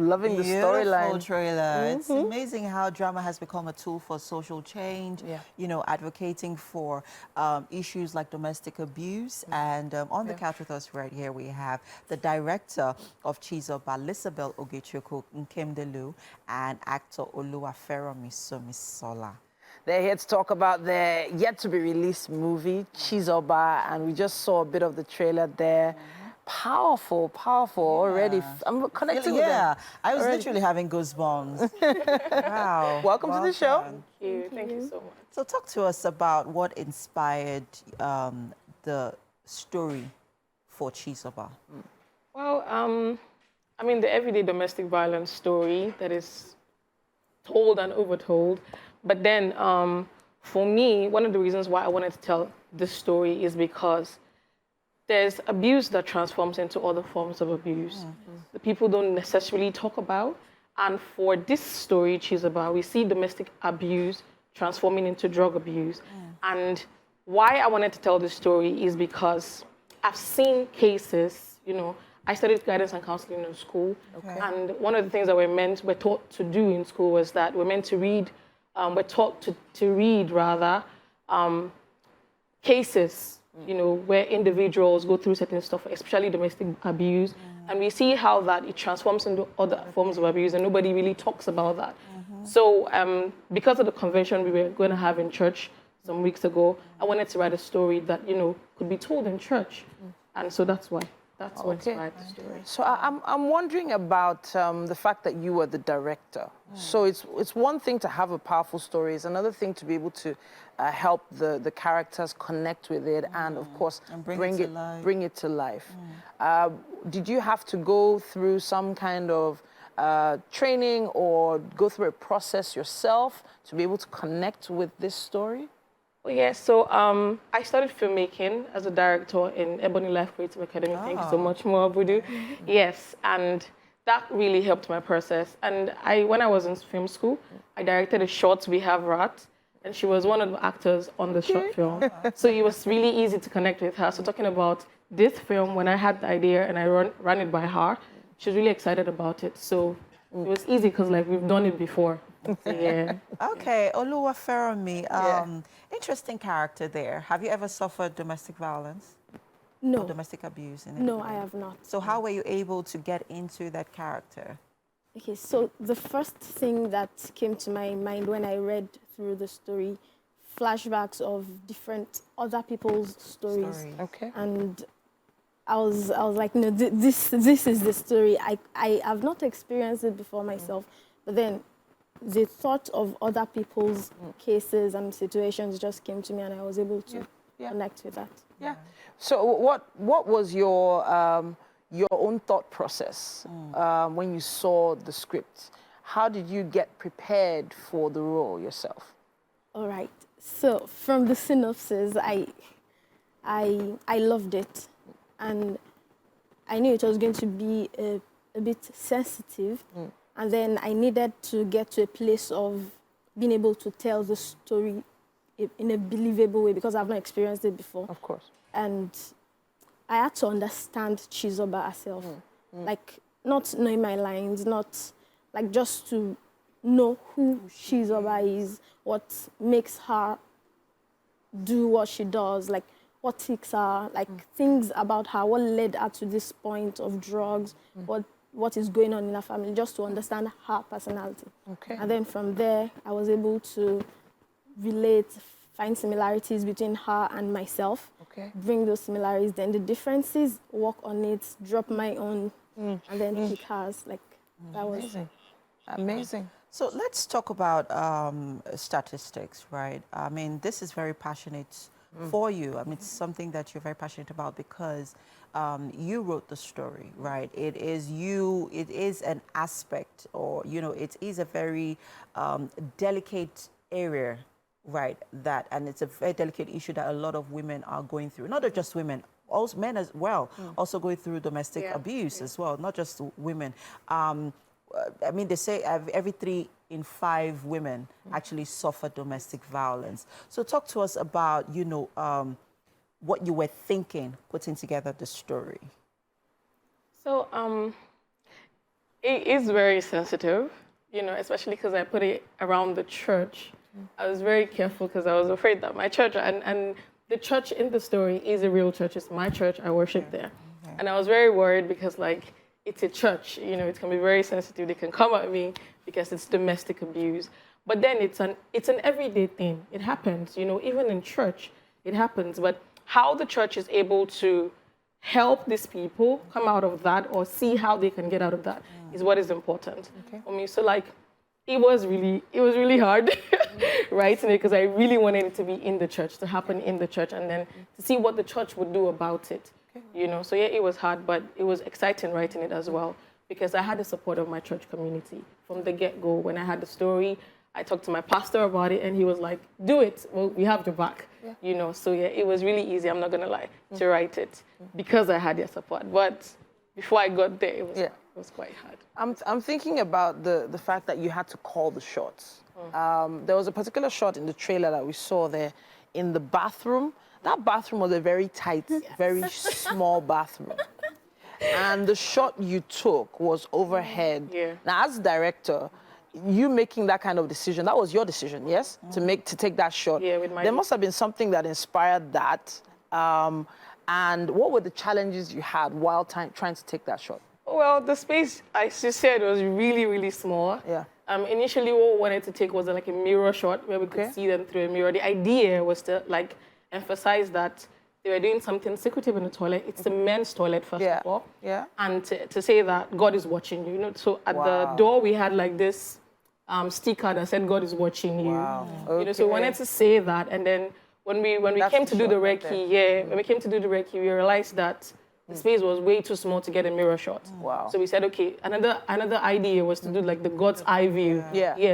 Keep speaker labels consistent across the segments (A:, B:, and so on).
A: loving the storyline.
B: Beautiful trailer. It's amazing how drama has become a tool for social change, you know, advocating for issues like domestic abuse. And on the couch with us right here, we have the director of Chizoba, Lisabel Ogechukwu Nkemdulu, and actor Oluwaferomi Somisola.
A: They're here to talk about their yet-to-be-released movie, Chizoba, and we just saw a bit of the trailer there. Powerful, powerful already. I'm connecting with them.
B: I was literally having goosebumps. Wow.
A: Welcome to the show.
C: Thank you. Thank you so much.
B: So talk to us about what inspired the story for Chizoba.
C: Well, I mean, the everyday domestic violence story that is told and overtold. But then, for me, one of the reasons why I wanted to tell this story is because there's abuse that transforms into other forms of abuse that people don't necessarily talk about. And for this story, Chizoba, we see domestic abuse transforming into drug abuse. And why I wanted to tell this story is because I've seen cases, you know, I studied guidance and counseling in school. And one of the things that we're taught to do in school was that we're meant to read, we're taught to read rather, cases, you know, where individuals go through certain stuff, especially domestic abuse. And we see how that it transforms into other forms of abuse, and nobody really talks about that. So because of the convention we were going to have in church some weeks ago, I wanted to write a story that, you know, could be told in church. And so that's why. That's what inspired the story.
A: So I'm wondering about the fact that you were the director. So it's one thing to have a powerful story. It's another thing to be able to help the characters connect with it and, of course,
B: And
A: bring it to life. Did you have to go through some kind of training or go through a process yourself to be able to connect with this story?
C: Well, yeah, so I started filmmaking as a director in Ebony Life Creative Academy. Thank you so much, Moabudu. Yes, and that really helped my process. And when I was in film school, I directed a short, We Have Rat, and she was one of the actors on the short film. So it was really easy to connect with her. So talking about this film, when I had the idea and I ran it by her, she was really excited about it. So it was easy because, like, we've done it before. So, yeah.
B: Okay, Oluwaferomi, interesting character there. Have you ever suffered domestic violence?
D: No.
B: Or domestic abuse?
D: No, I have not.
B: So how were you able to get into that character?
D: Okay, so the first thing that came to my mind when I read through the story, flashbacks of different other people's stories.
A: Okay.
D: And I was like, no, this is the story. I have not experienced it before myself, but then the thought of other people's cases and situations just came to me, and I was able to connect with that.
A: Yeah. So what was your own thought process when you saw the script? How did you get prepared for the role yourself?
D: All right. So from the synopsis, I loved it, and I knew it was going to be a bit sensitive. And then I needed to get to a place of being able to tell the story in a believable way because I've not experienced it before.
A: Of course.
D: And I had to understand Chizoba herself. Like, not knowing my lines, not like just to know who Chizoba is, what makes her do what she does, like what ticks her, like things about her, what led her to this point of drugs, what is going on in her family, just to understand her personality.
A: Okay.
D: And then from there, I was able to relate, find similarities between her and myself, bring those similarities, then the differences, work on it, drop my own, and then pick hers. Like, that was
A: amazing. Amazing.
B: So let's talk about statistics, right? I mean, this is very passionate for you. I mean, it's something that you're very passionate about because you wrote the story, right? It is an aspect, or, you know, it is a very delicate area, right? And it's a very delicate issue that a lot of women are going through. Not just women, also men as well, also going through domestic abuse as well, not just women. I mean, they say every 3 in 5 women actually suffer domestic violence. So talk to us about, you know, what you were thinking putting together the story.
C: So It is very sensitive, you know, especially because I put it around the church. I was very careful because I was afraid that my church, and the church in the story is a real church. It's my church. I worship there. And I was very worried because, like, it's a church, you know, it can be very sensitive. They can come at me because it's domestic abuse. But then it's an everyday thing. It happens, you know, even in church, it happens. But how the church is able to help these people come out of that or see how they can get out of that is what is important for me. So, like, it was really hard writing it because I really wanted it to be in the church, to happen in the church, and then to see what the church would do about it. You know, so yeah, it was hard, but it was exciting writing it as well because I had the support of my church community from the get-go. When I had the story, I talked to my pastor about it, and he was like, "Do it. Well, we have your back." You know, so yeah, it was really easy. I'm not gonna lie, to write it because I had their support. But before I got there, it was quite hard.
A: I'm thinking about the fact that you had to call the shots. There was a particular shot in the trailer that we saw there in the bathroom. That bathroom was a very tight, very small bathroom. And the shot you took was overhead. Now, as director, you making that kind of decision, that was your decision, yes? To take that shot. There must have been something that inspired that. And what were the challenges you had while trying to take that shot?
C: Well, the space, as you said, was really, really small. Initially, what we wanted to take was like a mirror shot where we could see them through a mirror. The idea was to, like, emphasize that they were doing something secretive in the toilet. It's the men's toilet, first of all. And to say that God is watching you. You know, so at the door, we had like this sticker that said, "God is watching you." You know, so we wanted to say that. And then when we came to do the recce, when we came to do the recce, we realized that the space was way too small to get a mirror shot. So we said, okay, another idea was to do like the God's eye view.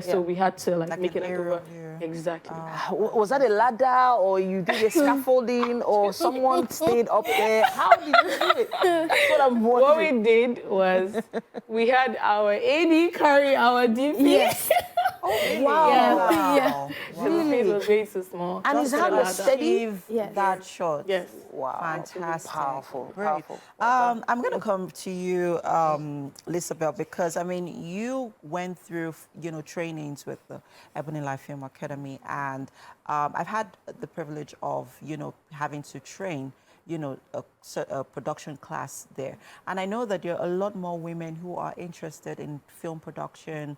C: So we had to like make it like over. Exactly.
A: Was that a ladder, or you did a scaffolding, or someone stayed up there? How did you do it? That's what I'm wondering.
C: What we did was we had our AD carry our DP.
A: Wow.
C: The space was way too small.
A: And is that steady?
B: That shot.
A: Wow.
B: Fantastic.
A: Powerful.
B: Great.
A: Powerful.
B: I'm going to come to you, Lisabel, because, I mean, you went through, you know, trainings with the Ebony Life Film Academy, and I've had the privilege of, you know, having to train, you know, a production class there. And I know that there are a lot more women who are interested in film production,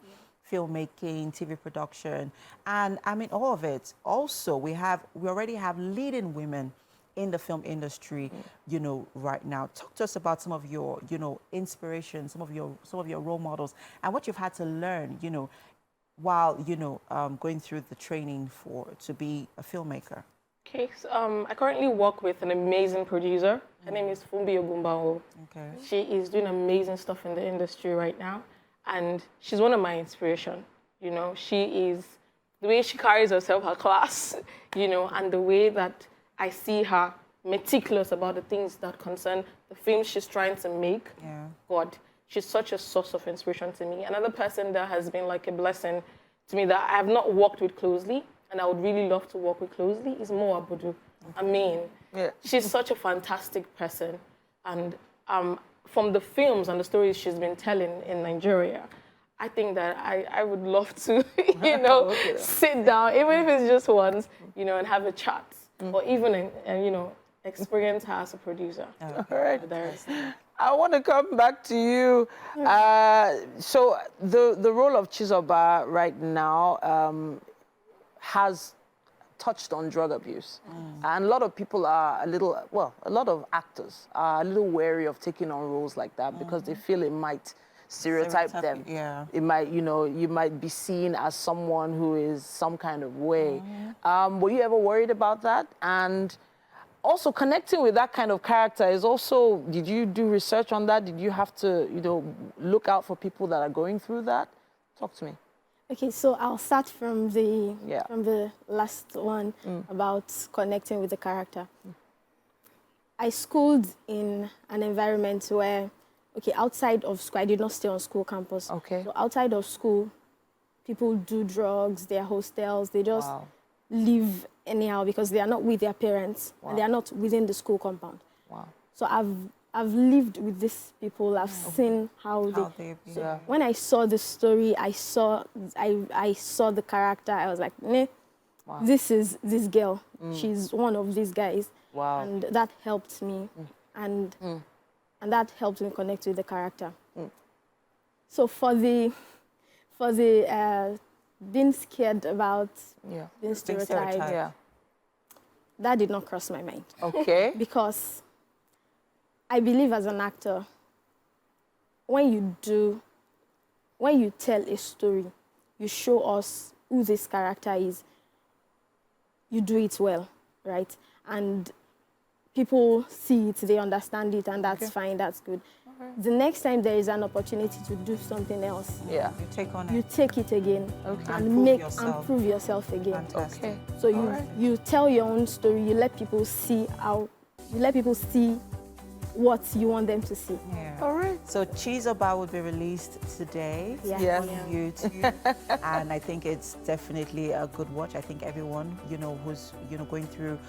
B: filmmaking, TV production, and I mean, all of it. Also, we already have leading women in the film industry, you know, right now. Talk to us about some of your, you know, inspirations, some of your role models, and what you've had to learn, you know, while, you know, going through the training to be a filmmaker.
C: Okay, so I currently work with an amazing producer. Her name is Fumbi Ogunbawo. She is doing amazing stuff in the industry right now, and she's one of my inspiration. You know, the way she carries herself, her class, you know, and the way that I see her meticulous about the things that concern the films she's trying to make. God, she's such a source of inspiration to me. Another person that has been like a blessing to me that I have not worked with closely, and I would really love to work with closely, is Mo Abudu. I mean, she's such a fantastic person. And from the films and the stories she's been telling in Nigeria, I think that I would love to, you know, sit down, even if it's just once, you know, and have a chat. Or even, you know, experience her as a producer.
A: All right. I want to come back to you. So the role of Chizoba right now has touched on drug abuse. And a lot of people are a lot of actors are a little wary of taking on roles like that because they feel it might stereotype them. It might, you know, you might be seen as someone who is some kind of way. Were you ever worried about that? And also connecting with that kind of character is also, did you do research on that? Did you have to, you know, look out for people that are going through that? Talk to me.
D: Okay, so I'll start from the last one about connecting with the character. I schooled in an environment where, outside of school, I did not stay on school campus. So outside of school, people do drugs, they are hostels, they just live anyhow because they are not with their parents and they are not within the school compound. So I've I've lived with these people. I've seen how they. So when I saw the story, I saw the character. I was like, nah, this is this girl. She's one of these guys.
A: Wow.
D: And that helped me, and that helped me connect with the character. So for the being scared about being stereotyped, that did not cross my mind.
A: Okay.
D: Because I believe as an actor, when you tell a story, you show us who this character is, you do it well, right? And people see it, they understand it, and that's fine, that's good. The next time there is an opportunity to do something else,
B: you take on it.
D: You take it again and prove yourself again.
B: Fantastic.
D: Okay. So you tell your own story, you let people see what you want them to see.
B: Yeah. All right. So Chizoba will be released today
A: Yes.
B: on YouTube, and I think it's definitely a good watch. I think everyone, who's going through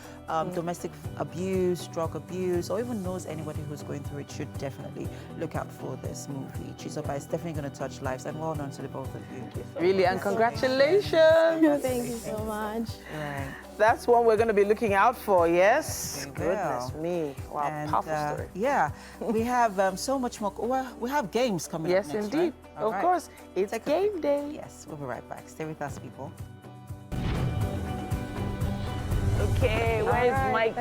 B: domestic abuse, drug abuse, or even knows anybody who's going through it should definitely look out for this movie. Chizoba is definitely going to touch lives, and well done to the both of you.
A: Really, and congratulations.
D: Thank you so much.
B: Right.
A: That's one we're going to be looking out for, yes?
B: We
A: Goodness
B: will.
A: me. Wow,
B: And,
A: powerful story.
B: Yeah, we have so much more. Well, we have games coming up
A: Yes,
B: next,
A: indeed.
B: right?
A: Of course. It's game day.
B: Yes, we'll be right back. Stay with us, people.
A: Okay, where's Mike?